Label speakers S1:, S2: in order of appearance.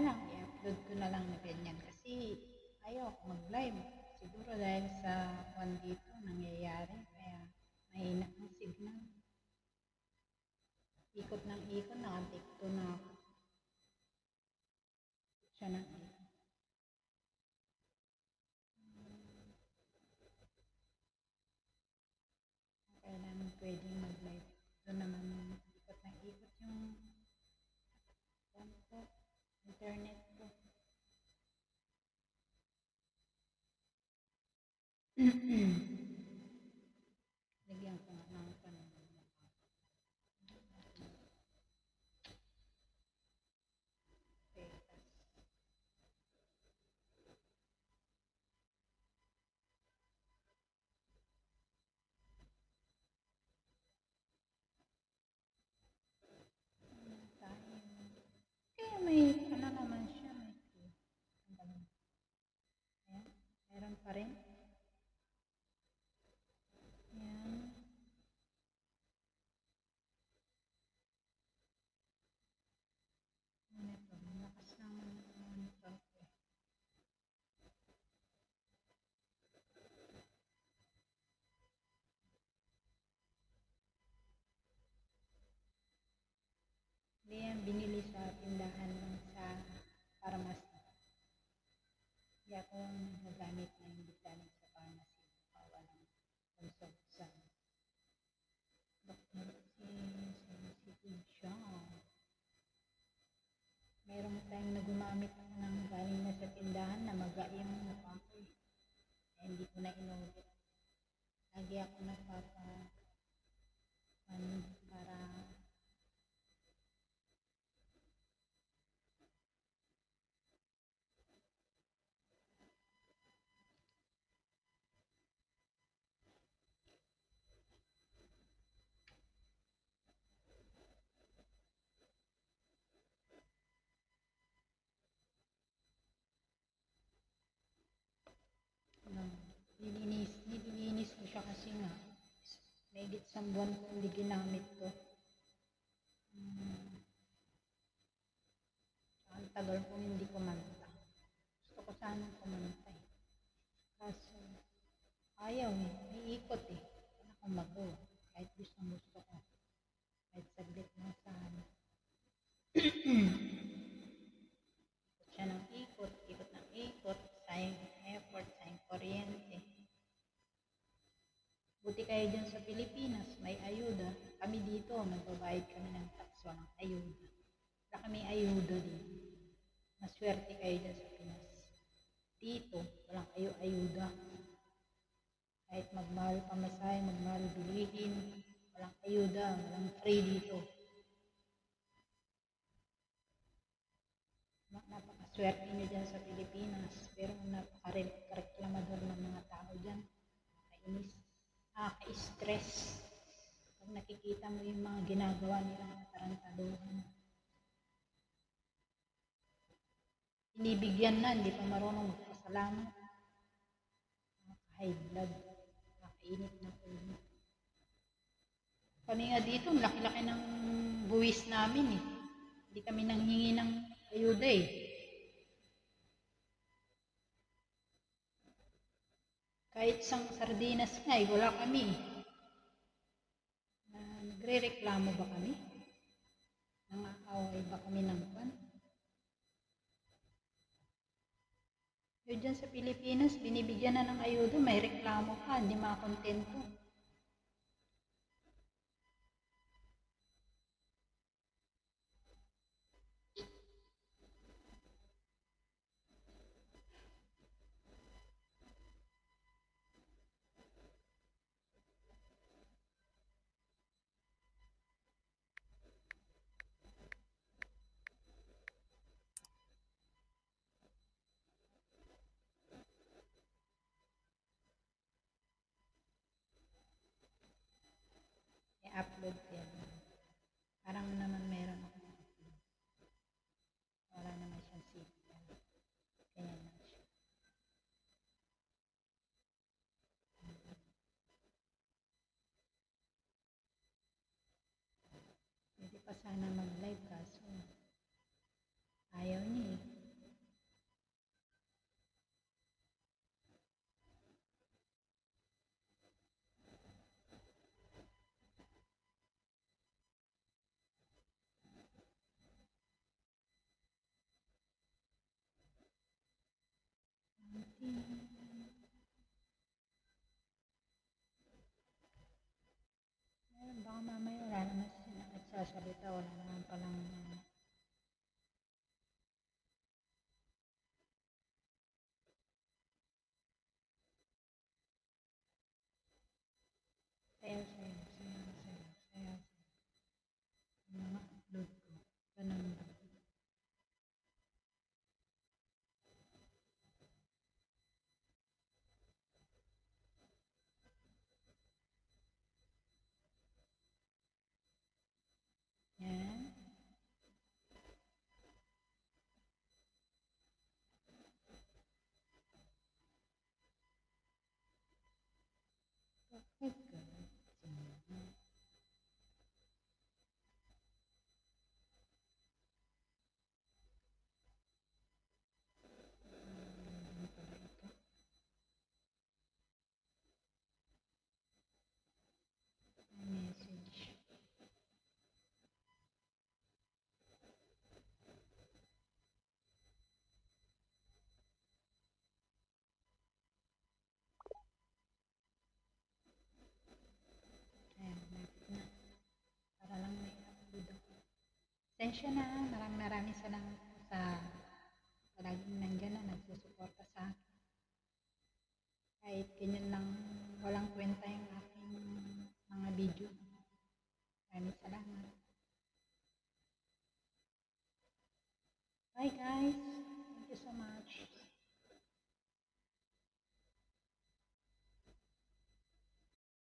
S1: lang, i-upload ko na lang na ganyan kasi ayaw ako mag-live. Siguro dahil sa one dito nangyayari, kaya mahina ang signal. Ikot ng ikot, nakatikto na ako. Siya ng ikot. Kaya namin pwedeng mag-live. Doon naman ikot ng ikot yung ko, internet ko. Lagyan ko nga ng panahon. Kaya may ano naman siya, may ayan, meron pa rin. Ayan. Ito, malakas naman ang monitor ko. Hindi yan binili sa tindahan lang sa pharmacy. Hindi ako nagamit na hindi galing sa pharmacy. Walang consumption. Dr. sensitive siya. Meron tayong na gumamit ako ng galing na sa tindahan na magaim na pa ako eh. Hindi ko na inulit. Lagi ako nagpapa para nililinis ko siya kasi nga may isang buwan ko hindi ginamit to. Ang tagal ko hindi kumanta. Gusto ko sanang kumanta eh. Kaso ayaw eh, may ikot eh. Wala akong magawa. Kahit gusto ko. Kahit saglit na sana. Ikot siya ng ikot ng ikot. Sayang effort, sayang kuryente. Buti kayo dyan sa Pilipinas, may ayuda. Kami dito, nagbabayad kami ng tax, walang ayuda. Wala kami ayuda dito. Maswerte kayo dyan sa Pinas. Dito, walang ayuda. Kahit magmahal pamasahe, magmahal bilihin, walang ayuda, walang free dito. Napakaswerte nyo dyan sa Pilipinas, pero napaka-reklamador ng mga tao dyan. Nakainis, nakaka-stress. Pag nakikita mo yung mga ginagawa nilang katarantaduhan. Inibigyan na, hindi pa marunong magpasalamat. Nakaka-high blood, nakakainit na ulo. Kami nga dito, laki-laki ng buwis namin eh. Hindi kami nanghingi ng ayuda eh. Kahit isang sardinas nga eh, wala kami eh. Nagre-reklamo ba kami? Nangaaway ba kami ng pan? Yung dyan sa Pilipinas, binibigyan na ng ayuda, may reklamo ka, hindi makakontento. I-upload ko yan. Parang naman meron ako na-upload. Wala naman siyang signal. Ganyan lang siya. Pwede pa sana mag-live kaso ayaw niya eh. Baka mamaya wala naman sila nagsasalita, wala naman palang sayaw, sayaw, sayaw, sayaw, sayaw, mga upload ko. Ganun lang. Yan. Bakit ka? Message. Ayan, lapit na. Para lang may upload ako. Tensya na, maraming salamat po sa laging nandyan na nagsusuporta sa akin. Kahit ganyan lang, walang kwenta yung aking mga video. Maraming salamat. Bye guys!